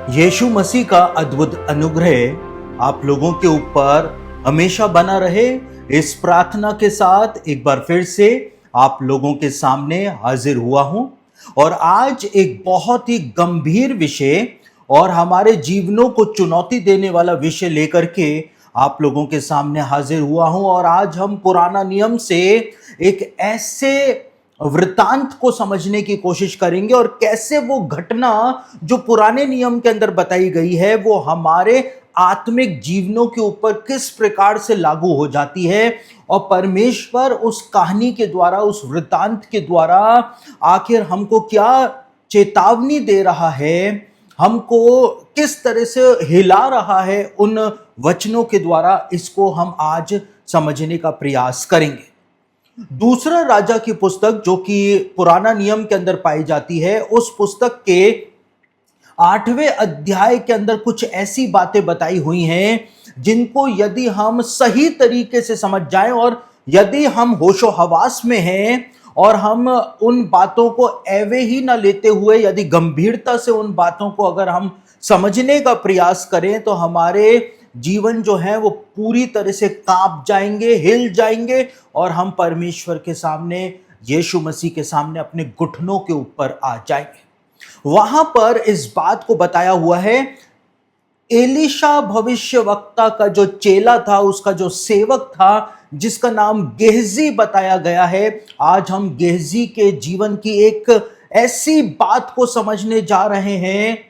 यीशु मसीह का अद्भुत अनुग्रह आप लोगों के ऊपर हमेशा बना रहे। इस प्रार्थना के साथ एक बार फिर से आप लोगों के सामने हाजिर हुआ हूं और आज एक बहुत ही गंभीर विषय और हमारे जीवनों को चुनौती देने वाला विषय लेकर के आप लोगों के सामने हाजिर हुआ हूं। और आज हम पुराना नियम से एक ऐसे वृतांत को समझने की कोशिश करेंगे और कैसे वो घटना जो पुराने नियम के अंदर बताई गई है वो हमारे आत्मिक जीवनों के ऊपर किस प्रकार से लागू हो जाती है और परमेश्वर उस कहानी के द्वारा, उस वृतांत के द्वारा आखिर हमको क्या चेतावनी दे रहा है, हमको किस तरह से हिला रहा है उन वचनों के द्वारा। इसको हम आज समझने का प्रयास करेंगे। दूसरा राजा की पुस्तक जो कि पुराना नियम के अंदर पाई जाती है, उस पुस्तक के 8वें अध्याय के अंदर कुछ ऐसी बातें बताई हुई हैं जिनको यदि हम सही तरीके से समझ जाएं और यदि हम होशो हवास में हैं और हम उन बातों को एवे ही ना लेते हुए यदि गंभीरता से उन बातों को अगर हम समझने का प्रयास करें तो हमारे जीवन जो है वो पूरी तरह से कांप जाएंगे, हिल जाएंगे और हम परमेश्वर के सामने, यीशु मसीह के सामने अपने घुटनों के ऊपर आ जाएंगे। वहां पर इस बात को बताया हुआ है, एलीशा भविष्यवक्ता का जो चेला था, उसका जो सेवक था जिसका नाम गेहजी बताया गया है। आज हम गेहजी के जीवन की एक ऐसी बात को समझने जा रहे हैं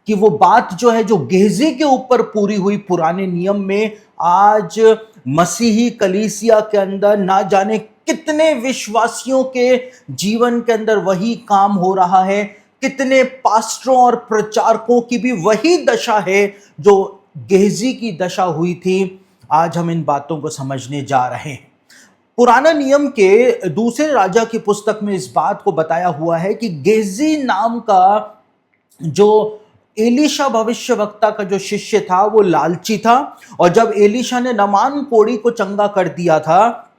कि वो बात जो है जो गेहजी के ऊपर पूरी हुई पुराने नियम में, आज मसीही कलीसिया के अंदर ना जाने कितने विश्वासियों के जीवन के अंदर वही काम हो रहा है, कितने पास्टरों और प्रचारकों की भी वही दशा है जो गेहजी की दशा हुई थी। आज हम इन बातों को समझने जा रहे हैं। पुराना नियम के दूसरे राजा की पुस्तक में इस बात को बताया हुआ है कि गेहजी नाम का जो एलीशा भविष्यवक्ता का जो शिष्य था वो लालची था। और जब एलीशा ने नामान कोढ़ी को चंगा कर दिया था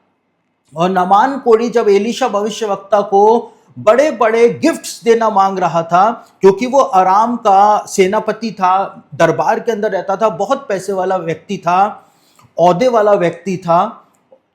और नामान कोढ़ी जब एलीशा भविष्यवक्ता को बड़े बड़े गिफ्ट्स देना मांग रहा था, क्योंकि वो अराम का सेनापति था, दरबार के अंदर रहता था, बहुत पैसे वाला व्यक्ति था, औहदे वाला व्यक्ति था,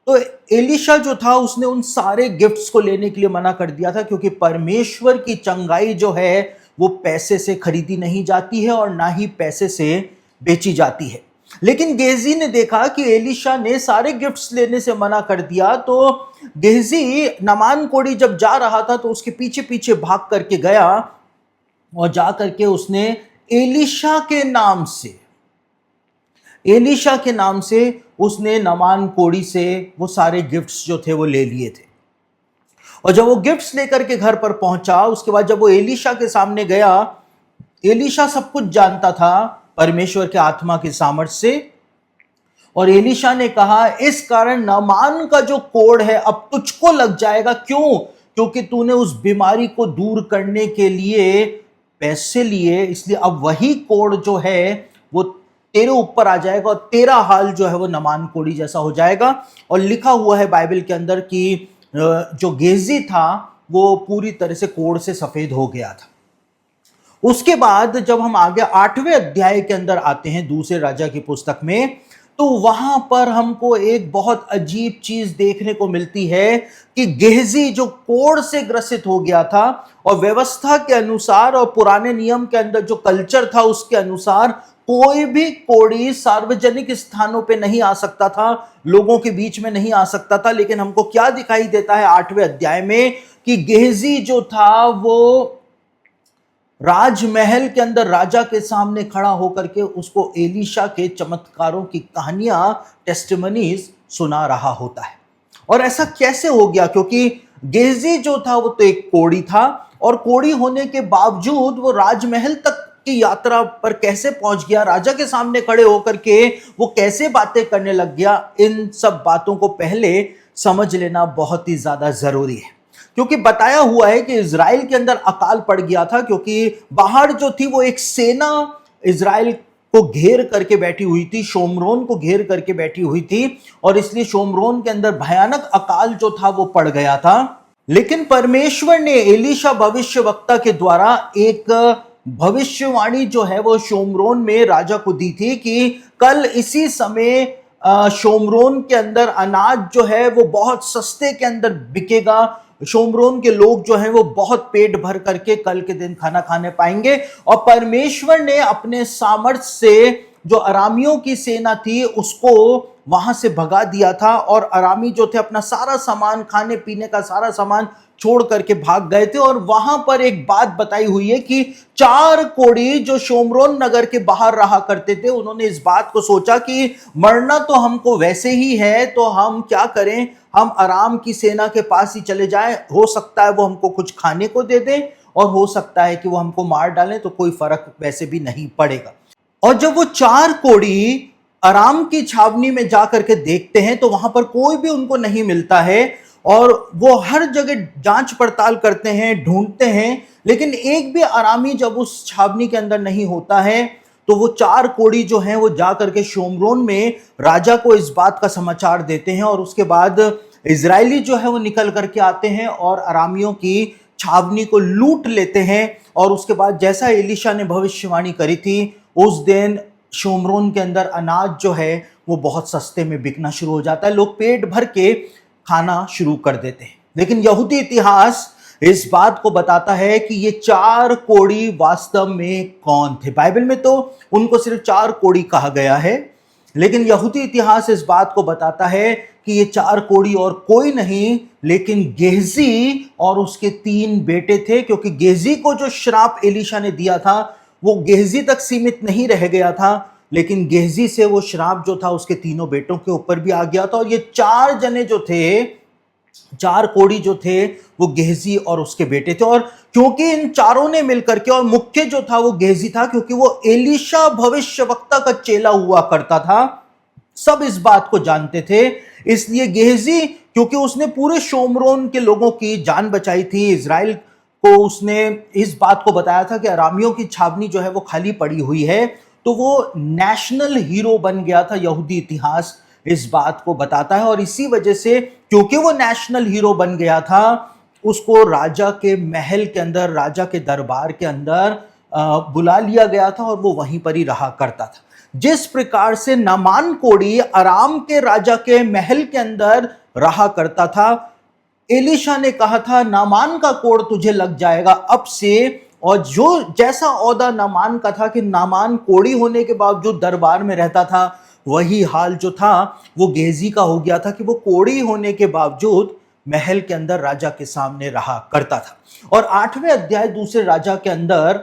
तो एलीशा जो था उसने उन सारे गिफ्ट्स को लेने के लिए मना कर दिया था, क्योंकि परमेश्वर की चंगाई जो है वो पैसे से खरीदी नहीं जाती है और ना ही पैसे से बेची जाती है। लेकिन गेहजी ने देखा कि एलीशा ने सारे गिफ्ट्स लेने से मना कर दिया, तो गेहजी नामान कोढ़ी जब जा रहा था तो उसके पीछे पीछे भाग करके गया और जा करके उसने एलीशा के नाम से उसने नामान कोढ़ी से वो सारे गिफ्ट्स जो थे वो ले लिए थे। और जब वो गिफ्ट्स लेकर के घर पर पहुंचा, उसके बाद जब वो एलीशा के सामने गया, एलीशा सब कुछ जानता था परमेश्वर के आत्मा की सामर्थ्य से, और एलीशा ने कहा, इस कारण नामान का जो कोढ़ है अब तुझको लग जाएगा। क्यों? क्योंकि तूने उस बीमारी को दूर करने के लिए पैसे लिए, इसलिए अब वही कोढ़ जो है वो तेरे ऊपर आ जाएगा और तेरा हाल जो है वो नामान कोढ़ी जैसा हो जाएगा। और लिखा हुआ है बाइबल के अंदर कि जो गेहजी था वो पूरी तरह से कोढ़ से सफेद हो गया था। उसके बाद जब हम आगे 8वें अध्याय के अंदर आते हैं दूसरे राजा की पुस्तक में, तो वहां पर हमको एक बहुत अजीब चीज देखने को मिलती है कि गेहजी जो कोढ़ से ग्रसित हो गया था और व्यवस्था के अनुसार और पुराने नियम के अंदर जो कल्चर था उसके अनुसार कोई भी कोढ़ी सार्वजनिक स्थानों पे नहीं आ सकता था, लोगों के बीच में नहीं आ सकता था। लेकिन हमको क्या दिखाई देता है 8वें अध्याय में कि गेहजी जो था वो राजमहल के अंदर राजा के सामने खड़ा होकर के उसको एलीशा के चमत्कारों की कहानियां, टेस्टिमनीज सुना रहा होता है। और ऐसा कैसे हो गया? क्योंकि गेहजी जो था वो तो एक कोढ़ी था और कोढ़ी होने के बावजूद वो राजमहल तक की यात्रा पर कैसे पहुंच गया, राजा के सामने खड़े होकर के वो कैसे बातें करने लग गया, इन सब बातों को पहले समझ लेना बहुत ही ज्यादा जरूरी है। क्योंकि बताया हुआ है कि इजराइल के अंदर अकाल पड़ गया था, क्योंकि बाहर जो थी वो एक सेना इजराइल को घेर करके बैठी हुई थी, शोमरोन को घेर करके बैठी हुई थी, और इसलिए शोमरोन के अंदर भयानक अकाल जो था वो पड़ गया था। लेकिन परमेश्वर ने एलीशा भविष्यवक्ता के द्वारा एक भविष्यवाणी जो है वो शोमरोन में राजा को दी थी कि कल इसी समय शोमरोन के अंदर अनाज जो है वो बहुत सस्ते के अंदर बिकेगा। शोमरोन के लोग जो हैं वो बहुत पेट भर करके कल के दिन खाना खाने पाएंगे। और परमेश्वर ने अपने सामर्थ्य से जो अरामियों की सेना थी उसको वहां से भगा दिया था, और अरामी जो थे अपना सारा सामान, खाने पीने का सारा सामान छोड़ करके भाग गए थे। और वहां पर एक बात बताई हुई है कि 4 कोढ़ी जो शोमरोन नगर के बाहर रहा करते थे, उन्होंने इस बात को सोचा कि मरना तो हमको वैसे ही है, तो हम क्या करें, हम अराम की सेना के पास ही चले जाएं। हो सकता है वो हमको कुछ खाने को दे दें, और हो सकता है कि वो हमको मार डालें, तो कोई फर्क वैसे भी नहीं पड़ेगा। और जब वो 4 कोढ़ी अराम की छावनी में जाकर के देखते हैं तो वहां पर कोई भी उनको नहीं मिलता है, और वो हर जगह जांच पड़ताल करते हैं, ढूंढते हैं, लेकिन एक भी अरामी जब उस छावनी के अंदर नहीं होता है, तो वो 4 कोढ़ी जो हैं वो जाकर के शोमरोन में राजा को इस बात का समाचार देते हैं। और उसके बाद इजरायली जो है वो निकल करके आते हैं और अरामियों की छावनी को लूट लेते हैं। और उसके बाद जैसा एलीशा ने भविष्यवाणी करी थी, उस दिन शोमरोन के अंदर अनाज जो है वो बहुत सस्ते में बिकना शुरू हो जाता है, लोग पेट भर के खाना शुरू कर देते हैं। लेकिन यहूदी इतिहास इस बात को बताता है कि ये 4 कोढ़ी वास्तव में कौन थे। बाइबल में तो उनको सिर्फ 4 कोढ़ी कहा गया है, लेकिन यहूदी इतिहास इस बात को बताता है कि ये 4 कोढ़ी और कोई नहीं लेकिन गेहजी और उसके 3 बेटे थे। क्योंकि गेहजी को जो श्राप एलीशा ने दिया था वो गेहजी तक सीमित नहीं रह गया था, लेकिन गेहजी से वो श्राप जो था उसके तीनों बेटों के ऊपर भी आ गया था। और ये 4 जने जो थे, 4 कोढ़ी जो थे, वो गेहजी और उसके बेटे थे। और क्योंकि इन चारों ने मिलकर के, और मुख्य जो था वो गेहजी था क्योंकि वो एलीशा भविष्यवक्ता का चेला हुआ करता था, सब इस बात को जानते थे। इसलिए गेहजी, क्योंकि उसने पूरे शोमरोन के लोगों की जान बचाई थी, इजराइल को उसने इस बात को बताया था कि अरामियों की छावनी जो है वो खाली पड़ी हुई है, तो वो नेशनल हीरो बन गया था। यहूदी इतिहास इस बात को बताता है। और इसी वजह से, क्योंकि वो नेशनल हीरो बन गया था, उसको राजा के महल के अंदर, राजा के दरबार के अंदर बुला लिया गया था, और वो वहीं पर ही रहा करता था। जिस प्रकार से नामान कोढ़ी अराम के राजा के महल के अंदर रहा करता था, एलीशा ने कहा था नामान का कोढ़ तुझे लग जाएगा अब से। और जो जैसा औदा नामान का था कि नामान कोढ़ी होने के बावजूद दरबार में रहता था, वही हाल जो था वो गेहजी का हो गया था कि वो कोढ़ी होने के बावजूद महल के अंदर राजा के सामने रहा करता था। और 8वें अध्याय दूसरे राजा के अंदर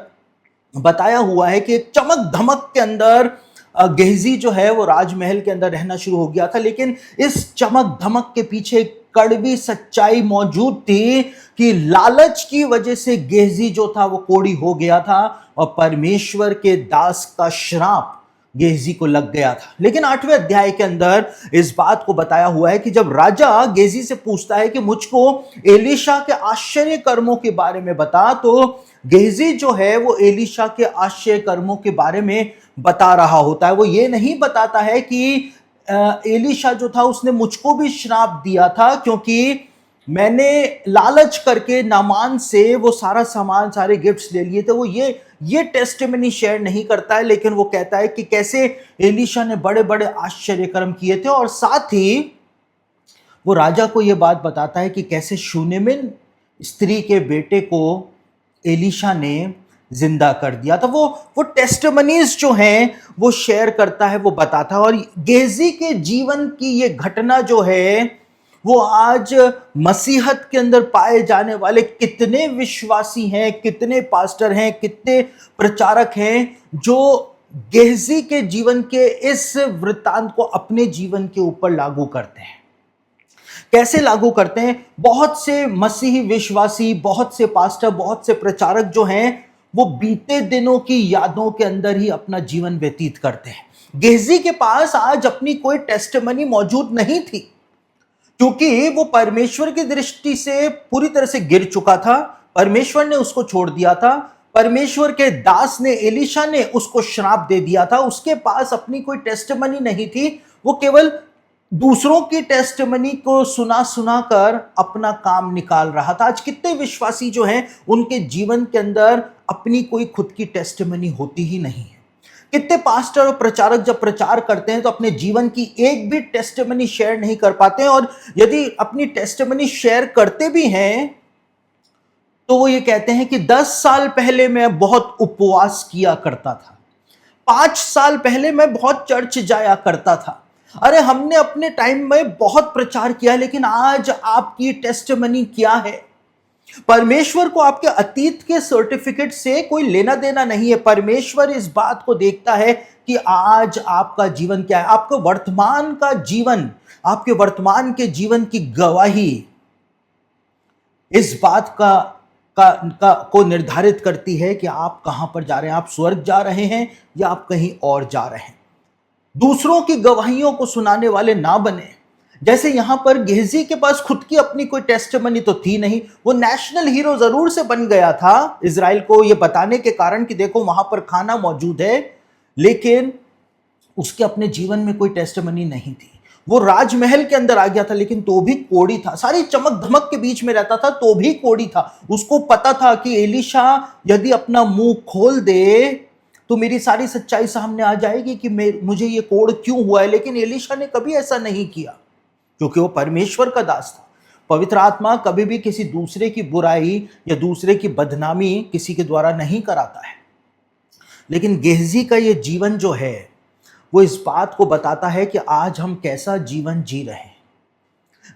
बताया हुआ है कि एक चमक धमक के अंदर गेहजी जो है वो राजमहल के अंदर रहना शुरू हो गया था। लेकिन इस चमक धमक के पीछे कड़वी सच्चाई मौजूद थी कि लालच की वजह से गेहजी जो था वो कोढ़ी हो गया था, और परमेश्वर के दास का श्राप गेहजी को लग गया था। लेकिन 8वें अध्याय के अंदर इस बात को बताया हुआ है कि जब राजा गेहजी से पूछता है कि मुझको एलीशा के आश्चर्य कर्मों के बारे में बता, तो गेहजी जो है वो एलीशा के आश्चर्य कर्मों के बारे में बता रहा होता है। वो ये नहीं बताता है कि एलीशा जो था उसने मुझको भी श्राप दिया था क्योंकि मैंने लालच करके नामान से वो सारा सामान, सारे गिफ्ट्स ले लिए थे। वो ये टेस्टिमनी शेयर नहीं करता है, लेकिन वो कहता है कि कैसे एलीशा ने बड़े बड़े आश्चर्य कर्म किए थे। और साथ ही वो राजा को ये बात बताता है कि कैसे शूनेमिन स्त्री के बेटे को एलीशा ने जिंदा कर दिया था। वो टेस्टिमनीज जो हैं वो शेयर करता है, वो बताता है। और गेहजी के जीवन की ये घटना जो है वो आज मसीहत के अंदर पाए जाने वाले कितने विश्वासी हैं, कितने पास्टर हैं, कितने प्रचारक हैं जो गेहजी के जीवन के इस वृत्तांत को अपने जीवन के ऊपर लागू करते हैं। कैसे लागू करते हैं? बहुत से मसीही विश्वासी, बहुत से पास्टर, बहुत से प्रचारक जो हैं वो बीते दिनों की यादों के अंदर ही अपना जीवन व्यतीत करते हैं। गेहजी के पास आज अपनी कोई टेस्टिमनी मौजूद नहीं थी क्योंकि वो परमेश्वर की दृष्टि से पूरी तरह से गिर चुका था। परमेश्वर ने उसको छोड़ दिया था। परमेश्वर के दास ने, एलीशा ने उसको श्राप दे दिया था। उसके पास अपनी कोई टेस्टिमनी नहीं थी। वो केवल दूसरों की टेस्टिमनी को सुना सुना कर अपना काम निकाल रहा था। आज कितने विश्वासी जो हैं उनके जीवन के अंदर अपनी कोई खुद की टेस्टिमनी होती ही नहीं है। कितने पास्टर और प्रचारक जब प्रचार करते हैं तो अपने जीवन की एक भी टेस्टिमनी शेयर नहीं कर पाते हैं, और यदि अपनी टेस्टिमनी शेयर करते भी हैं तो वो ये कहते हैं कि 10 साल पहले मैं बहुत उपवास किया करता था, 5 साल पहले मैं बहुत चर्च जाया करता था, अरे हमने अपने टाइम में बहुत प्रचार किया, लेकिन आज आपकी टेस्टिमनी क्या है? परमेश्वर को आपके अतीत के सर्टिफिकेट से कोई लेना देना नहीं है। परमेश्वर इस बात को देखता है कि आज आपका जीवन क्या है। आपका वर्तमान का जीवन, आपके वर्तमान के जीवन की गवाही इस बात को निर्धारित करती है कि आप कहां पर जा रहे हैं। आप स्वर्ग जा रहे हैं या आप कहीं और जा रहे हैं। दूसरों की गवाहियों को सुनाने वाले ना बने। जैसे यहां पर गेहजी के पास खुद की अपनी कोई टेस्टिमनी तो थी नहीं, वो नेशनल हीरो जरूर से बन गया था इजराइल को ये बताने के कारण कि देखो वहां पर खाना मौजूद है, लेकिन उसके अपने जीवन में कोई टेस्टिमनी नहीं थी। वो राजमहल के अंदर आ गया था, लेकिन तो भी कोढ़ी था। सारी चमक धमक के बीच में रहता था तो भी कोढ़ी था। उसको पता था कि एलीशा यदि अपना मुंह खोल दे तो मेरी सारी सच्चाई सामने आ जाएगी कि मुझे ये कोढ़ क्यों हुआ है। लेकिन एलीशा ने कभी ऐसा नहीं किया, क्योंकि वो परमेश्वर का दास था। पवित्र आत्मा कभी भी किसी दूसरे की बुराई या दूसरे की बदनामी किसी के द्वारा नहीं कराता है। लेकिन गेहजी का ये जीवन जो है वो इस बात को बताता है कि आज हम कैसा जीवन जी रहे हैं।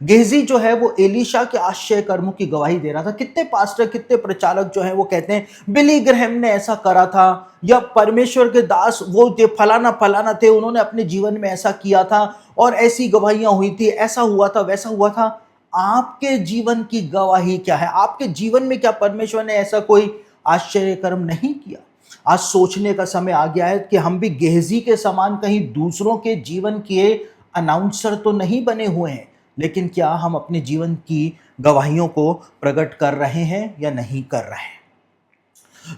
गेहजी जो है वो एलीशा के आश्चर्य कर्मों की गवाही दे रहा था। कितने पास्टर, कितने प्रचारक जो हैं वो कहते हैं बिली ग्रैहम ने ऐसा करा था, या परमेश्वर के दास वो जो फलाना फलाना थे उन्होंने अपने जीवन में ऐसा किया था और ऐसी गवाहियां हुई थी, ऐसा हुआ था, वैसा हुआ था। आपके जीवन की गवाही क्या है? आपके जीवन में क्या परमेश्वर ने ऐसा कोई आश्चर्य कर्म नहीं किया? आज सोचने का समय आ गया है कि हम भी गेहजी के समान कहीं दूसरों के जीवन के अनाउंसर तो नहीं बने हुए हैं, लेकिन क्या हम अपने जीवन की गवाहियों को प्रकट कर रहे हैं या नहीं कर रहे हैं?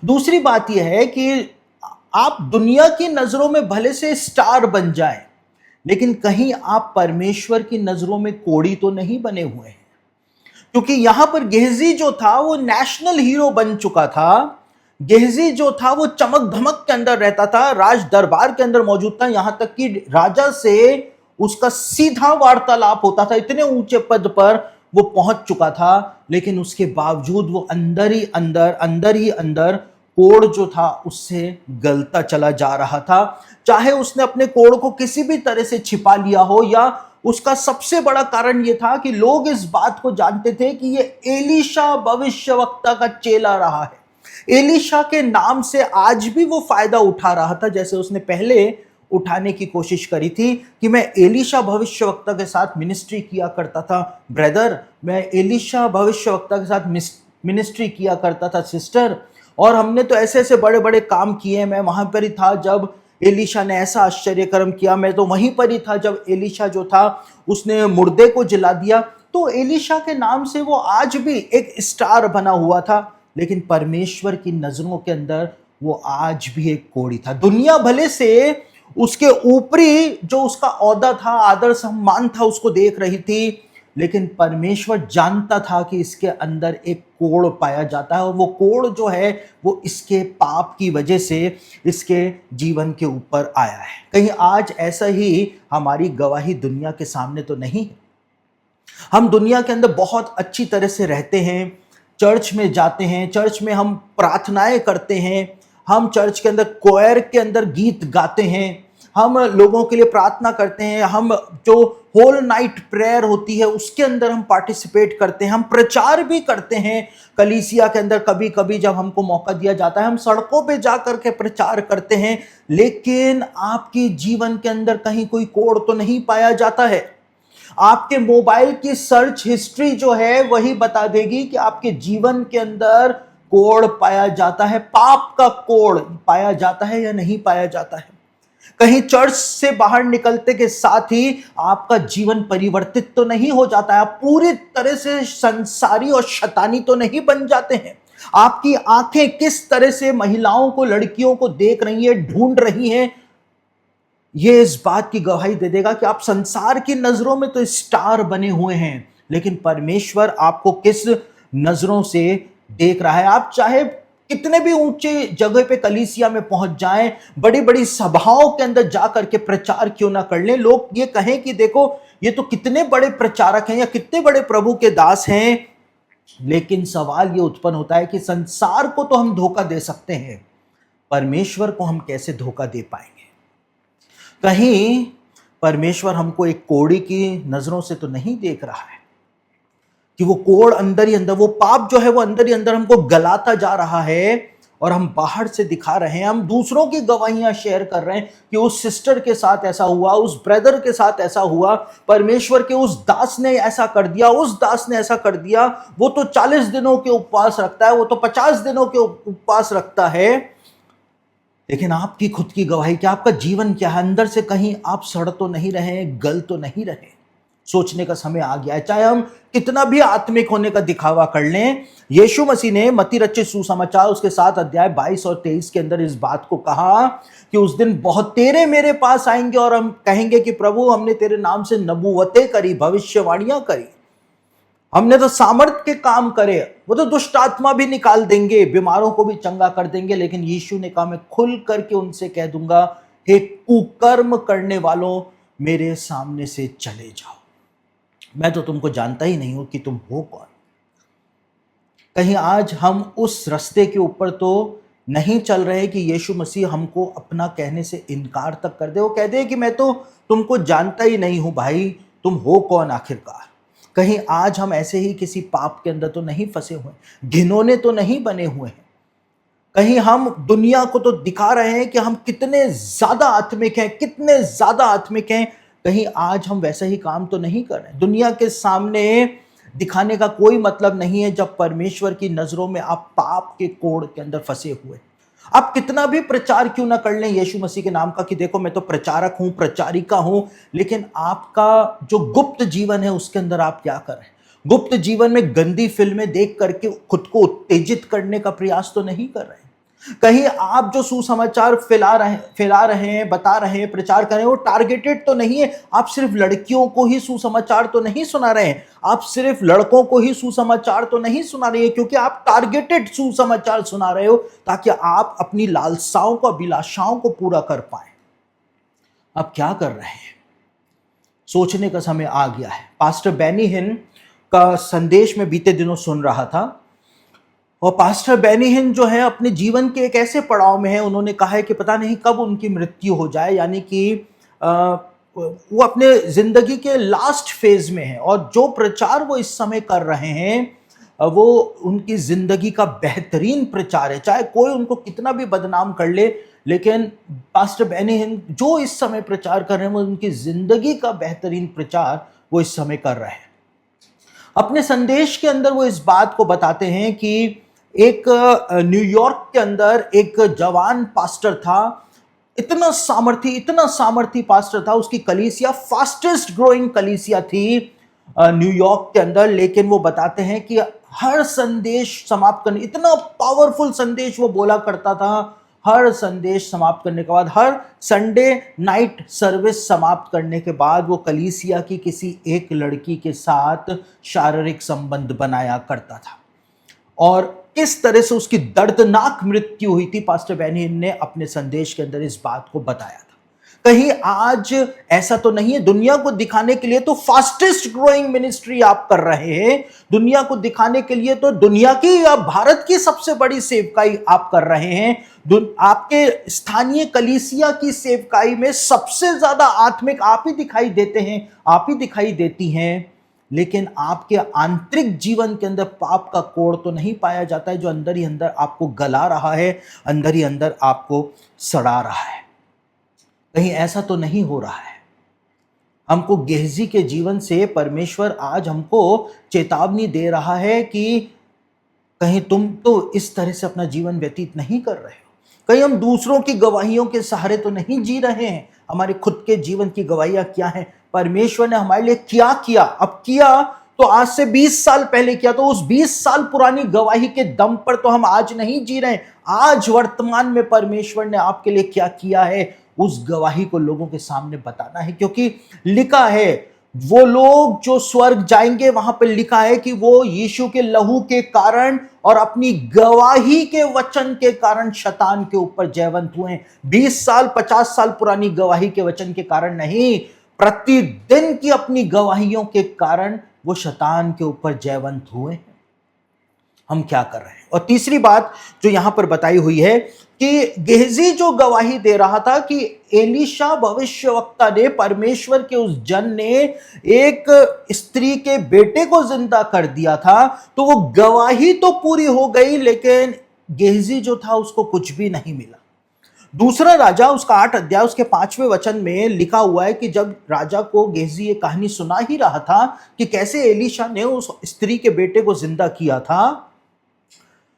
दूसरी बात यह है कि आप दुनिया की नजरों में भले से स्टार बन जाएं, लेकिन कहीं आप परमेश्वर की नजरों में कोढ़ी तो नहीं बने हुए हैं। क्योंकि यहां पर गेहजी जो था वो नेशनल हीरो बन चुका था। गेहजी जो था वो चमक धमक के अंदर रहता था, राज दरबार के अंदर मौजूद था, यहां तक कि राजा से उसका सीधा वार्तालाप होता था। इतने ऊंचे पद पर वो पहुंच चुका था, लेकिन उसके बावजूद वो अंदर ही अंदर कोढ़ जो था उससे गलता चला जा रहा था। चाहे उसने अपने कोढ़ को किसी भी तरह से छिपा लिया हो, या उसका सबसे बड़ा कारण यह था कि लोग इस बात को जानते थे कि ये एलीशा भविष्यवक्ता का चेला रहा है। एलीशा के नाम से आज भी वो फायदा उठा रहा था, जैसे उसने पहले उठाने की कोशिश करी थी कि मैं एलीशा भविष्यवक्ता के साथ मिनिस्ट्री किया करता था ब्रदर, मैं एलीशा भविष्यवक्ता के साथ मिनिस्ट्री किया करता था सिस्टर, और हमने तो ऐसे ऐसे बड़े बड़े काम किए। मैं वहां पर ही था जब एलीशा ने ऐसा आश्चर्य कर्म किया, मैं तो वहीं पर ही था जब एलीशा जो था उसने मुर्दे को जला दिया। तो एलीशा के नाम से वो आज भी एक स्टार बना हुआ था, लेकिन परमेश्वर की नजरों के अंदर वो आज भी एक कोढ़ी था। दुनिया भले से उसके ऊपरी जो उसका औहदा था, आदर सम्मान था, उसको देख रही थी, लेकिन परमेश्वर जानता था कि इसके अंदर एक कोढ़ पाया जाता है, और वो कोढ़ जो है वो इसके पाप की वजह से इसके जीवन के ऊपर आया है। कहीं आज ऐसा ही हमारी गवाही दुनिया के सामने तो नहीं है? हम दुनिया के अंदर बहुत अच्छी तरह से रहते हैं, चर्च में जाते हैं, चर्च में हम प्रार्थनाएं करते हैं, हम चर्च के अंदर कोयर के अंदर गीत गाते हैं, हम लोगों के लिए प्रार्थना करते हैं, हम जो होल नाइट प्रेयर होती है उसके अंदर हम पार्टिसिपेट करते हैं, हम प्रचार भी करते हैं कलीसिया के अंदर। कभी कभी जब हमको मौका दिया जाता है हम सड़कों पे जा करके प्रचार करते हैं, लेकिन आपके जीवन के अंदर कहीं कोई कोढ़ तो नहीं पाया जाता है। आपके मोबाइल की सर्च हिस्ट्री जो है वही बता देगी कि आपके जीवन के अंदर कोढ़ पाया जाता है, पाप का कोढ़ पाया जाता है या नहीं पाया जाता है। कहीं चर्च से बाहर निकलते के साथ ही आपका जीवन परिवर्तित तो नहीं हो जाता है, आप पूरी तरह से संसारी और शैतानी तो नहीं बन जाते हैं। आपकी आंखें किस तरह से महिलाओं को, लड़कियों को देख रही है, ढूंढ रही हैं, ये इस बात की गवाही दे देगा कि आप संसार की नजरों में तो स्टार बने हुए हैं, लेकिन परमेश्वर आपको किस नजरों से देख रहा है। आप चाहे कितने भी ऊंचे जगह पे कलीसिया में पहुंच जाएं, बड़ी बड़ी सभाओं के अंदर जाकर के प्रचार क्यों ना कर लें, लोग ये कहें कि देखो ये तो कितने बड़े प्रचारक हैं या कितने बड़े प्रभु के दास हैं, लेकिन सवाल ये उत्पन्न होता है कि संसार को तो हम धोखा दे सकते हैं, परमेश्वर को हम कैसे धोखा दे पाएंगे? कहीं परमेश्वर हमको एक कोड़ी की नजरों से तो नहीं देख रहा है कि वो कोड़ अंदर ही अंदर, वो पाप जो है वो अंदर ही अंदर हमको गलाता जा रहा है और हम बाहर से दिखा रहे हैं, हम दूसरों की गवाहियां शेयर कर रहे हैं कि उस सिस्टर के साथ ऐसा हुआ, उस ब्रदर के साथ ऐसा हुआ, परमेश्वर के उस दास ने ऐसा कर दिया, उस दास ने ऐसा कर दिया, वो तो 40 दिनों के उपवास रखता है, वो तो 50 दिनों के उपवास रखता है। लेकिन आपकी खुद की गवाही क्या, आपका जीवन क्या है? अंदर से कहीं आप सड़ तो नहीं रहे, गल तो नहीं रहे? सोचने का समय आ गया है। चाहे हम कितना भी आत्मिक होने का दिखावा कर लें, यीशु मसीह ने मत्ती रचित सुसमाचार उसके 7 अध्याय 22 और 23 के अंदर इस बात को कहा कि उस दिन बहुत तेरे मेरे पास आएंगे और हम कहेंगे कि प्रभु हमने तेरे नाम से नबूवतें करी, भविष्यवाणियां करी, हमने तो सामर्थ के काम करे, वो तो दुष्ट आत्मा भी निकाल देंगे, बीमारों को भी चंगा कर देंगे। लेकिन यीशु ने कहा मैं खुल करके उनसे कह दूंगा, हे कुकर्म करने वालों, मेरे सामने से चले जाओ, मैं तो तुमको जानता ही नहीं हूं कि तुम हो कौन। कहीं आज हम उस रास्ते के ऊपर तो नहीं चल रहे कि यीशु मसीह हमको अपना कहने से इनकार तक कर दे, वो कह दे कि मैं तो तुमको जानता ही नहीं हूं भाई, तुम हो कौन आखिरकार। कहीं आज हम ऐसे ही किसी पाप के अंदर तो नहीं फंसे हुए, घिनौने तो नहीं बने हुए हैं। कहीं हम दुनिया को तो दिखा रहे हैं कि हम कितने ज्यादा आत्मिक हैं, कितने ज्यादा आत्मिक हैं, कहीं आज हम वैसा ही काम तो नहीं कर रहे। दुनिया के सामने दिखाने का कोई मतलब नहीं है जब परमेश्वर की नजरों में आप पाप के कोड़ के अंदर फंसे हुए। आप कितना भी प्रचार क्यों ना कर लें यीशु मसीह के नाम का कि देखो मैं तो प्रचारक हूं, प्रचारिका हूं, लेकिन आपका जो गुप्त जीवन है उसके अंदर आप क्या कर रहे हैं? गुप्त जीवन में गंदी फिल्में देख करके खुद को उत्तेजित करने का प्रयास तो नहीं कर रहे हैं। कहीं आप जो सुसमाचार फैला रहे हैं, बता रहे हैं, प्रचार कर रहे हैं, वो टारगेटेड तो नहीं है। आप सिर्फ लड़कियों को ही सुसमाचार तो नहीं सुना रहे हैं, आप सिर्फ लड़कों को ही सुसमाचार तो नहीं सुना रहे हैं, क्योंकि आप टारगेटेड सुसमाचार सुना रहे हो ताकि आप अपनी लालसाओं को, अभिलाषाओं को पूरा कर पाए। आप क्या कर रहे हैं? सोचने का समय आ गया है। पास्टर बेनी हिन का संदेश में बीते दिनों सुन रहा था और पास्टर बेनी हिन जो है अपने जीवन के एक ऐसे पड़ाव में है, उन्होंने कहा है कि पता नहीं कब उनकी मृत्यु हो जाए, यानी कि वो अपने जिंदगी के लास्ट फेज में है और जो प्रचार वो इस समय कर रहे हैं वो उनकी जिंदगी का बेहतरीन प्रचार है। चाहे कोई उनको कितना भी बदनाम कर ले, लेकिन पास्टर बेनी हिन जो इस समय प्रचार कर रहे हैं वो उनकी जिंदगी का बेहतरीन प्रचार वो इस समय कर रहे हैं। अपने संदेश के अंदर वो इस बात को बताते हैं कि एक न्यूयॉर्क के अंदर एक जवान पास्टर था, इतना सामर्थी पास्टर था, उसकी कलीसिया फास्टेस्ट ग्रोइंग कलीसिया थी न्यूयॉर्क के अंदर। लेकिन वो बताते हैं कि हर संदेश समाप्त करने, इतना पावरफुल संदेश वो बोला करता था, हर संदेश समाप्त करने के बाद, हर संडे नाइट सर्विस समाप्त करने के बाद वो कलीसिया की किसी एक लड़की के साथ शारीरिक संबंध बनाया करता था और किस तरह से उसकी दर्दनाक मृत्यु हुई थी, पास्टर बेनी हिन ने अपने संदेश के अंदर इस बात को बताया था। कहीं आज ऐसा तो नहीं है, दुनिया को दिखाने के लिए तो फास्टेस्ट ग्रोइंग मिनिस्ट्री आप कर रहे हैं, दुनिया को दिखाने के लिए तो दुनिया की या भारत की सबसे बड़ी सेवकाई आप कर रहे हैं, आपके स्थानीय कलीसिया की सेवकाई में सबसे ज्यादा आत्मिक आप ही दिखाई देते हैं, आप ही दिखाई देती हैं, लेकिन आपके आंतरिक जीवन के अंदर पाप का कोड़ तो नहीं पाया जाता है जो अंदर ही अंदर आपको गला रहा है, अंदर ही अंदर आपको सड़ा रहा है। कहीं ऐसा तो नहीं हो रहा है? हमको गेहजी के जीवन से परमेश्वर आज हमको चेतावनी दे रहा है कि कहीं तुम तो इस तरह से अपना जीवन व्यतीत नहीं कर रहे हो, कहीं हम दूसरों की गवाहियों के सहारे तो नहीं जी रहे हैं। हमारे खुद के जीवन की गवाहियां क्या हैं? परमेश्वर ने हमारे लिए क्या किया, अब किया तो आज से 20 साल पहले किया, तो उस 20 साल पुरानी गवाही के दम पर तो हम आज नहीं जी रहे। आज वर्तमान में परमेश्वर ने आपके लिए क्या किया है, उस गवाही को लोगों के सामने बताना है, क्योंकि लिखा है वो लोग जो स्वर्ग जाएंगे, वहां पर लिखा है कि वो यीशु के लहू के कारण और अपनी गवाही के वचन के कारण शैतान के ऊपर जयवंत हुए। 20 साल 50 साल पुरानी गवाही के वचन के कारण नहीं, प्रतिदिन की अपनी गवाहियों के कारण वो शैतान के ऊपर जयवंत हुए। हम क्या कर रहे हैं? और तीसरी बात जो यहां पर बताई हुई है कि गेहजी जो गवाही दे रहा था कि एलीशा भविष्यवक्ता ने, परमेश्वर के उस जन ने एक स्त्री के बेटे को जिंदा कर दिया था, तो वो गवाही तो पूरी हो गई, लेकिन गेहजी जो था उसको कुछ भी नहीं मिला। दूसरा राजा उसका 8 अध्याय उसके 5वें वचन में लिखा हुआ है कि जब राजा को गेहजी ये कहानी सुना ही रहा था कि कैसे एलीशा ने उस स्त्री के बेटे को जिंदा किया था,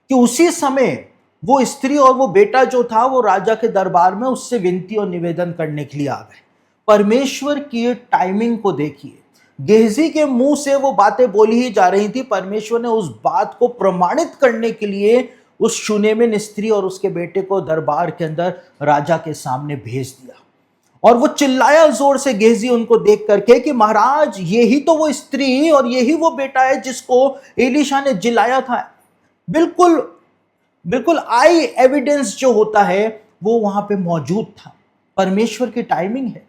कि उसी समय वो स्त्री और वो बेटा जो था वो राजा के दरबार में उससे विनती और निवेदन करने के लिए आ गए। परमेश्वर की टाइमिंग को देखिए, गेहजी के मुंह से वो बातें बोली ही जा रही थी, परमेश्वर ने उस बात को प्रमाणित करने के लिए उस शूनेमिन स्त्री और उसके बेटे को दरबार के अंदर राजा के सामने भेज दिया। और वो चिल्लाया जोर से गेहजी उनको देख करके कि महाराज, यही तो वो स्त्री और यही वो बेटा है जिसको एलीशा ने जिलाया था। बिल्कुल बिल्कुल आई एविडेंस जो होता है वो वहां पे मौजूद था। परमेश्वर की टाइमिंग है।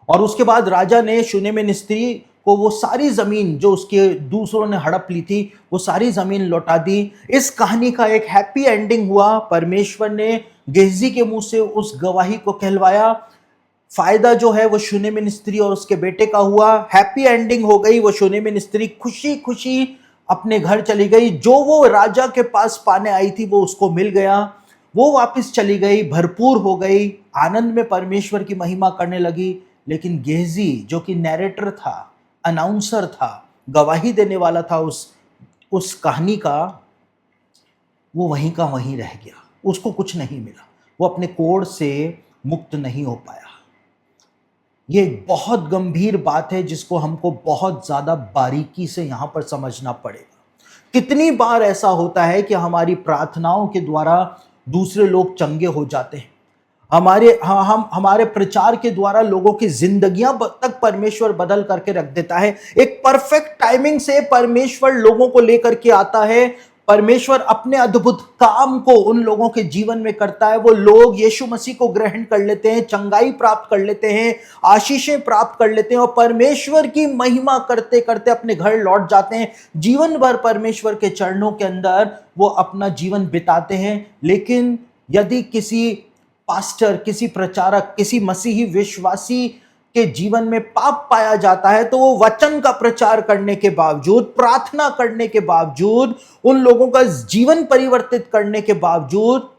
और उसके बाद राजा ने शूनेमिन स्त्री को वो सारी जमीन जो उसके दूसरों ने हड़प ली थी वो सारी जमीन लौटा दी। इस कहानी का एक हैप्पी एंडिंग हुआ। परमेश्वर ने गेहजी के मुंह से उस गवाही को कहलवाया। फायदा जो है वो शूनेमिन स्त्री और उसके बेटे का हुआ। हैप्पी एंडिंग हो गई। वो शूनेमिन स्त्री खुशी खुशी अपने घर चली गई। जो वो राजा के पास पाने आई थी वो उसको मिल गया। वो वापस चली गई, भरपूर हो गई, आनंद में परमेश्वर की महिमा करने लगी। लेकिन गेहजी जो कि नैरेटर था, अनाउंसर था, गवाही देने वाला था उस कहानी का, वो वहीं का वहीं रह गया। उसको कुछ नहीं मिला। वो अपने कोड़ से मुक्त नहीं हो पाया। ये एक बहुत गंभीर बात है जिसको हमको बहुत ज्यादा बारीकी से यहां पर समझना पड़ेगा। कितनी बार ऐसा होता है कि हमारी प्रार्थनाओं के द्वारा दूसरे लोग चंगे हो जाते हैं। हमारे प्रचार के द्वारा लोगों की जिंदगियां तक परमेश्वर बदल करके रख देता है। एक परफेक्ट टाइमिंग से परमेश्वर लोगों को लेकर के आता है। परमेश्वर अपने अद्भुत काम को उन लोगों के जीवन में करता है। वो लोग यीशु मसीह को ग्रहण कर लेते हैं, चंगाई प्राप्त कर लेते हैं, आशीषें प्राप्त कर लेते हैं और परमेश्वर की महिमा करते करते अपने घर लौट जाते हैं। जीवन भर परमेश्वर के चरणों के अंदर वो अपना जीवन बिताते हैं। लेकिन यदि किसी पास्टर, किसी प्रचारक, किसी मसीही विश्वासी के जीवन में पाप पाया जाता है, तो वो वचन का प्रचार करने के बावजूद, प्रार्थना करने के बावजूद, उन लोगों का जीवन परिवर्तित करने के बावजूद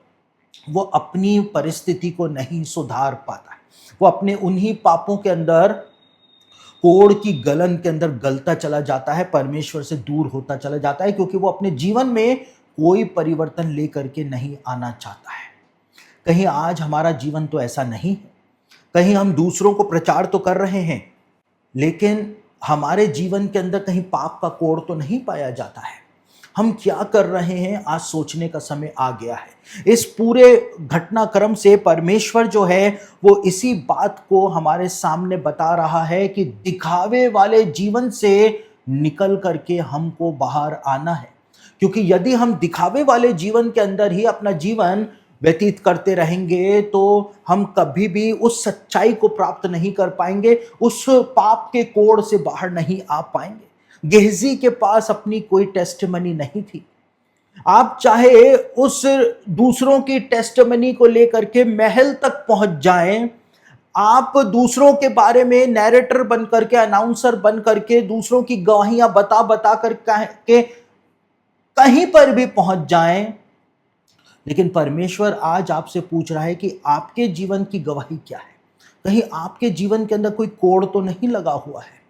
वो अपनी परिस्थिति को नहीं सुधार पाता है। वो अपने उन्हीं पापों के अंदर, कोड़ की गलन के अंदर गलता चला जाता है, परमेश्वर से दूर होता चला जाता है, क्योंकि वो अपने जीवन में कोई परिवर्तन लेकर के नहीं आना चाहता है। कहीं आज हमारा जीवन तो ऐसा नहीं है। कहीं हम दूसरों को प्रचार तो कर रहे हैं, लेकिन हमारे जीवन के अंदर कहीं पाप का कोड़ तो नहीं पाया जाता है। हम क्या कर रहे हैं, आज सोचने का समय आ गया है। इस पूरे घटनाक्रम से परमेश्वर जो है वो इसी बात को हमारे सामने बता रहा है कि दिखावे वाले जीवन से निकल करके हमको बाहर आना है। क्योंकि यदि हम दिखावे वाले जीवन के अंदर ही अपना जीवन व्यतीत करते रहेंगे तो हम कभी भी उस सच्चाई को प्राप्त नहीं कर पाएंगे, उस पाप के कोड़ से बाहर नहीं आ पाएंगे। गेहजी के पास अपनी कोई टेस्टिमनी नहीं थी। आप चाहे उस दूसरों की टेस्टिमनी को लेकर के महल तक पहुंच जाएं, आप दूसरों के बारे में नैरेटर बन करके, अनाउंसर बन करके दूसरों की गवाहियां बता बता कर के कहीं पर भी पहुंच जाएं, लेकिन परमेश्वर आज आपसे पूछ रहा है कि आपके जीवन की गवाही क्या है। कहीं आपके जीवन के अंदर कोई कोड़ तो नहीं लगा हुआ है।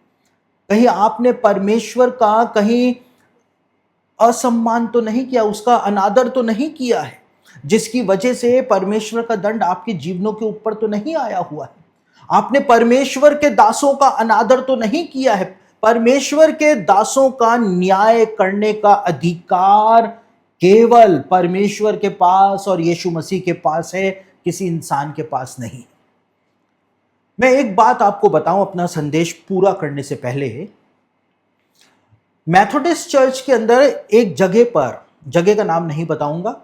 कहीं आपने परमेश्वर का कहीं असम्मान तो नहीं किया, उसका अनादर तो नहीं किया है, जिसकी वजह से परमेश्वर का दंड आपके जीवनों के ऊपर तो नहीं आया हुआ है। आपने परमेश्वर के दासों का अनादर तो नहीं किया है। परमेश्वर के दासों का न्याय करने का अधिकार केवल परमेश्वर के पास और यीशु मसीह के पास है, किसी इंसान के पास नहीं। मैं एक बात आपको बताऊं अपना संदेश पूरा करने से पहले। मैथोडिस्ट चर्च के अंदर एक जगह पर, जगह का नाम नहीं बताऊंगा,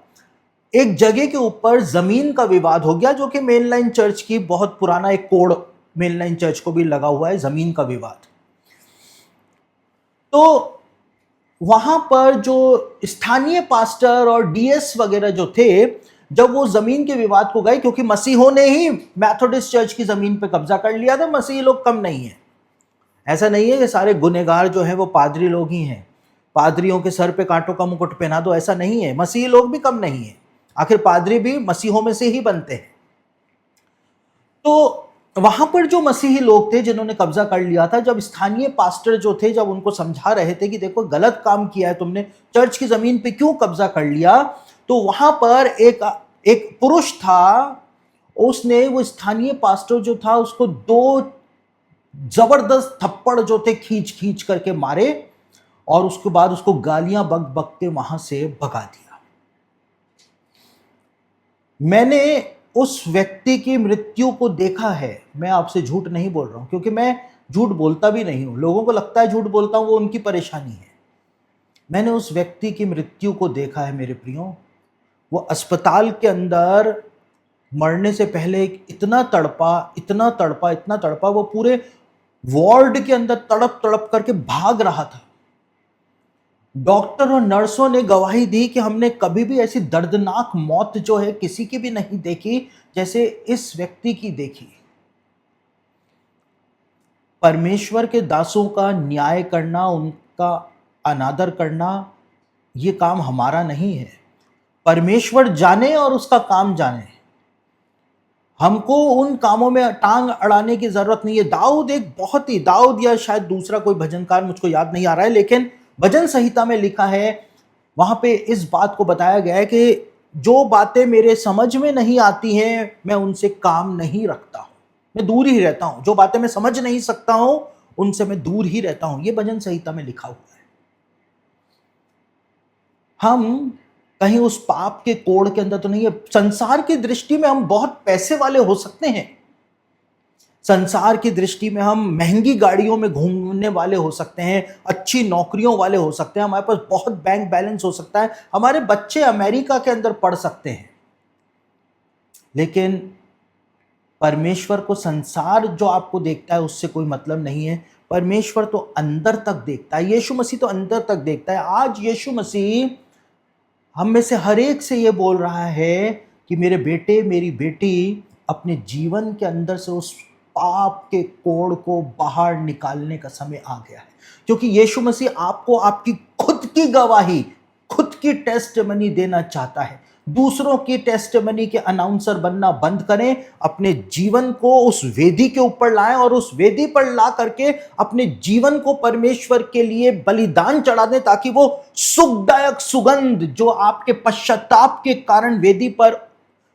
एक जगह के ऊपर जमीन का विवाद हो गया, जो कि मेनलाइन चर्च की बहुत पुराना एक कोड मेनलाइन चर्च को भी लगा हुआ है, जमीन का विवाद। तो वहां पर जो स्थानीय पास्टर और डीएस वगैरह जो थे, जब वो जमीन के विवाद को गए, क्योंकि मसीहों ने ही मैथोडिस्ट चर्च की जमीन पे कब्जा कर लिया था, मसीही लोग कम नहीं है। ऐसा नहीं है कि सारे गुनहगार जो हैं वो पादरी लोग ही हैं, पादरियों के सर पे कांटों का मुकुट पहना दो, ऐसा नहीं है। मसीही लोग भी कम नहीं है, आखिर पादरी भी मसीहों में से ही बनते हैं। तो वहां पर जो मसीही लोग थे जिन्होंने कब्जा कर लिया था, जब स्थानीय पास्टर जो थे, जब उनको समझा रहे थे कि देखो गलत काम किया है तुमने, चर्च की जमीन पे क्यों कब्जा कर लिया, तो वहां पर एक पुरुष था, उसने वो स्थानीय पास्टर जो था उसको 2 जबरदस्त थप्पड़ जो थे खींच खींच करके मारे, और उसके बाद उसको गालियां बक बक के वहां से भगा दिया। मैंने उस व्यक्ति की मृत्यु को देखा है। मैं आपसे झूठ नहीं बोल रहा हूं, क्योंकि मैं झूठ बोलता भी नहीं हूं। लोगों को लगता है झूठ बोलता हूं, वो उनकी परेशानी है। मैंने उस व्यक्ति की मृत्यु को देखा है मेरे प्रियो। वो अस्पताल के अंदर मरने से पहले इतना तड़पा, इतना तड़पा, इतना तड़पा, वो पूरे वार्ड के अंदर तड़प तड़प करके भाग रहा था। डॉक्टर और नर्सों ने गवाही दी कि हमने कभी भी ऐसी दर्दनाक मौत जो है किसी की भी नहीं देखी जैसे इस व्यक्ति की देखी। परमेश्वर के दासों का न्याय करना, उनका अनादर करना, ये काम हमारा नहीं है। परमेश्वर जाने और उसका काम जाने, हमको उन कामों में टांग अड़ाने की जरूरत नहीं है। दाऊद या शायद दूसरा कोई भजनकार, मुझको याद नहीं आ रहा है, लेकिन भजन संहिता में लिखा है, वहां पे इस बात को बताया गया है कि जो बातें मेरे समझ में नहीं आती हैं मैं उनसे काम नहीं रखता हूं, मैं दूर ही रहता हूं। जो बातें मैं समझ नहीं सकता हूं उनसे मैं दूर ही रहता हूं। ये भजन संहिता में लिखा हुआ है। हम कहीं उस पाप के कोड़ के अंदर तो नहीं है। संसार की दृष्टि में हम बहुत पैसे वाले हो सकते हैं, संसार की दृष्टि में हम महंगी गाड़ियों में घूमने वाले हो सकते हैं, अच्छी नौकरियों वाले हो सकते हैं, हमारे पास बहुत बैंक बैलेंस हो सकता है, हमारे बच्चे अमेरिका के अंदर पढ़ सकते हैं, लेकिन परमेश्वर को संसार जो आपको देखता है उससे कोई मतलब नहीं है। परमेश्वर तो अंदर तक देखता है, यीशु मसीह तो अंदर तक देखता है। आज यीशु मसीह हम में से हर एक से ये बोल रहा है कि मेरे बेटे, मेरी बेटी, अपने जीवन के अंदर से उस पाप के कोड़ को बाहर निकालने का समय आ गया है। क्योंकि यीशु मसीह आपको आपकी खुद की गवाही, खुद की टेस्टमनी देना चाहता है। दूसरों की टेस्टमनी के अनाउंसर बनना बंद करें, अपने जीवन को उस वेदी के ऊपर लाएं और उस वेदी पर ला करके अपने जीवन को परमेश्वर के लिए बलिदान चढ़ा दें, ताकि वो सुखदायक सुगंध जो आपके पश्चाताप के कारण वेदी पर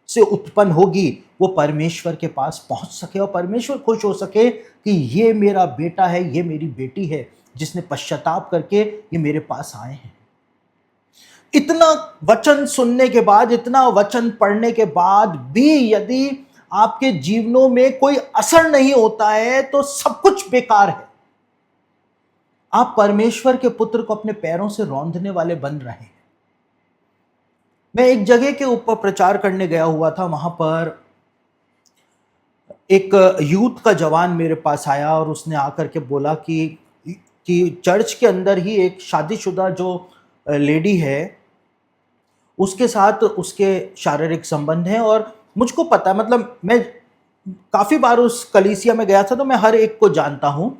से उत्पन्न होगी वो परमेश्वर के पास पहुंच सके और परमेश्वर खुश हो सके कि ये मेरा बेटा है, ये मेरी बेटी है, जिसने पश्चाताप करके ये मेरे पास आए हैं। इतना वचन सुनने के बाद, इतना वचन पढ़ने के बाद भी यदि आपके जीवनों में कोई असर नहीं होता है तो सब कुछ बेकार है। आप परमेश्वर के पुत्र को अपने पैरों से रौंदने वाले बन रहे हैं। मैं एक जगह के ऊपर प्रचार करने गया हुआ था, वहां पर एक यूथ का जवान मेरे पास आया और उसने आकर के बोला कि चर्च के अंदर ही एक शादीशुदा जो लेडी है उसके साथ उसके शारीरिक संबंध हैं, और मुझको पता है, मतलब मैं काफ़ी बार उस कलीसिया में गया था तो मैं हर एक को जानता हूँ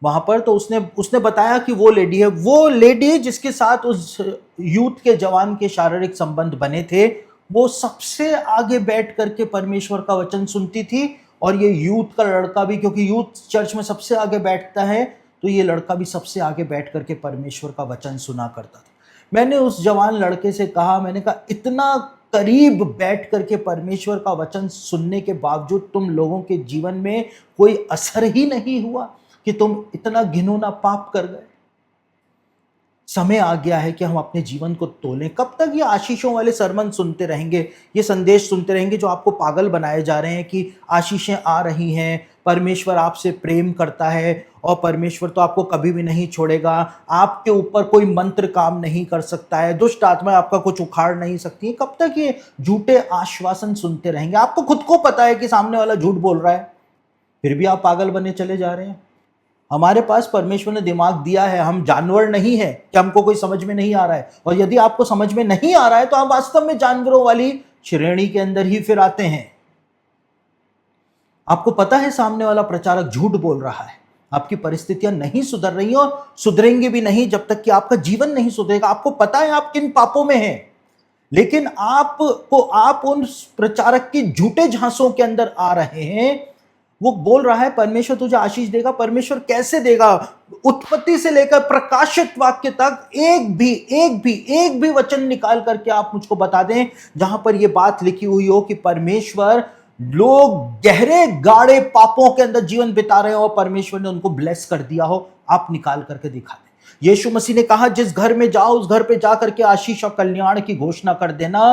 वहाँ पर। तो उसने बताया कि वो लेडी है, वो लेडी जिसके साथ उस यूथ के जवान के शारीरिक संबंध बने थे, वो सबसे आगे बैठ करके परमेश्वर का वचन सुनती थी। और ये यूथ का लड़का भी, क्योंकि यूथ चर्च में सबसे आगे बैठता है, तो ये लड़का भी सबसे आगे बैठ करके परमेश्वर का वचन सुना करता था। मैंने उस जवान लड़के से कहा, मैंने कहा इतना करीब बैठ करके परमेश्वर का वचन सुनने के बावजूद तुम लोगों के जीवन में कोई असर ही नहीं हुआ कि तुम इतना घिनौना पाप कर गए। समय आ गया है कि हम अपने जीवन को तोलें। कब तक ये आशीषों वाले सरमन सुनते रहेंगे, ये संदेश सुनते रहेंगे जो आपको पागल बनाए जा रहे हैं कि आशीषें आ रही हैं, परमेश्वर आपसे प्रेम करता है और परमेश्वर तो आपको कभी भी नहीं छोड़ेगा। आपके ऊपर कोई मंत्र काम नहीं कर सकता है, दुष्ट आत्मा आपका कुछ उखाड़ नहीं सकती है। कब तक ये झूठे आश्वासन सुनते रहेंगे? आपको खुद को पता है कि सामने वाला झूठ बोल रहा है, फिर भी आप पागल बने चले जा रहे हैं। हमारे पास परमेश्वर ने दिमाग दिया है, हम जानवर नहीं है कि हमको कोई समझ में नहीं आ रहा है। और यदि आपको समझ में नहीं आ रहा है तो आप वास्तव में जानवरों वाली श्रेणी के अंदर ही फिर आते हैं। आपको पता है सामने वाला प्रचारक झूठ बोल रहा है, आपकी परिस्थितियां नहीं सुधर रही और सुधरेंगे भी नहीं जब तक कि आपका जीवन नहीं सुधरेगा। आपको पता है आप किन पापों में हैं, लेकिन आप उन प्रचारक के झूठे झांसों के अंदर आ रहे हैं। वो बोल रहा है परमेश्वर तुझे आशीष देगा। परमेश्वर कैसे देगा? उत्पत्ति से लेकर प्रकाशित वाक्य तक एक भी वचन निकाल करके आप मुझको बता दें जहां पर यह बात लिखी हुई हो कि परमेश्वर लोग गहरे गाढ़े पापों के अंदर जीवन बिता रहे हो और परमेश्वर ने उनको ब्लेस कर दिया हो। आप निकाल करके दिखा दें। यीशु मसीह ने कहा जिस घर में जाओ उस घर पे जा करके आशीष और कल्याण की घोषणा कर देना।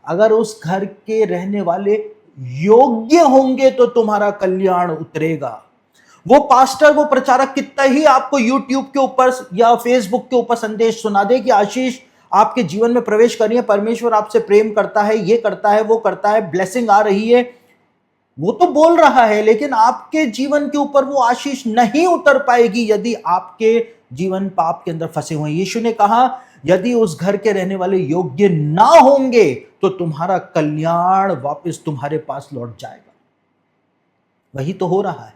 अगर उस घर के रहने वाले योग्य होंगे तो तुम्हारा कल्याण उतरेगा। वो पास्टर, वो प्रचारक कितना ही आपको यूट्यूब के ऊपर या फेसबुक के ऊपर संदेश सुना दे कि आशीष आपके जीवन में प्रवेश करिए, परमेश्वर आपसे प्रेम करता है, ये करता है, वो करता है, ब्लेसिंग आ रही है, वो तो बोल रहा है, लेकिन आपके जीवन के ऊपर वो आशीष नहीं उतर पाएगी यदि आपके जीवन पाप के अंदर फंसे हुए हैं। यीशु ने कहा यदि उस घर के रहने वाले योग्य ना होंगे तो तुम्हारा कल्याण वापस तुम्हारे पास लौट जाएगा। वही तो हो रहा है।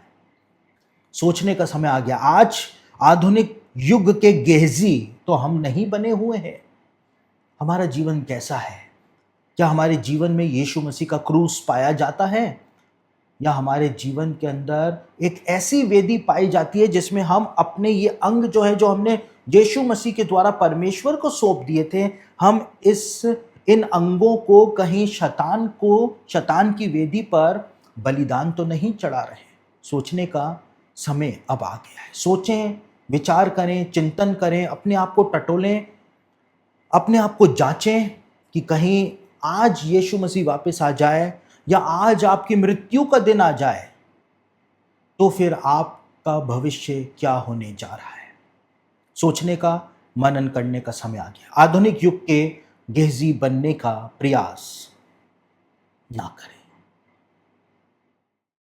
सोचने का समय आ गया। आज आधुनिक युग के गेहजी तो हम नहीं बने हुए हैं। हमारा जीवन कैसा है? क्या हमारे जीवन में यीशु मसीह का क्रूस पाया जाता है, या हमारे जीवन के अंदर एक ऐसी वेदी पाई जाती है जिसमें हम अपने ये अंग जो है, जो हमने यीशु मसीह के द्वारा परमेश्वर को सौंप दिए थे, हम इन अंगों को कहीं शैतान की वेदी पर बलिदान तो नहीं चढ़ा रहे? सोचने का समय अब आ गया है। सोचें, विचार करें, चिंतन करें, अपने आप को टटोलें, अपने आप को जांचें कि कहीं आज यीशु मसीह वापस आ जाए या आज आपकी मृत्यु का दिन आ जाए तो फिर आपका भविष्य क्या होने जा रहा है। सोचने का, मनन करने का समय आ गया। आधुनिक युग के गेहजी बनने का प्रयास ना करें।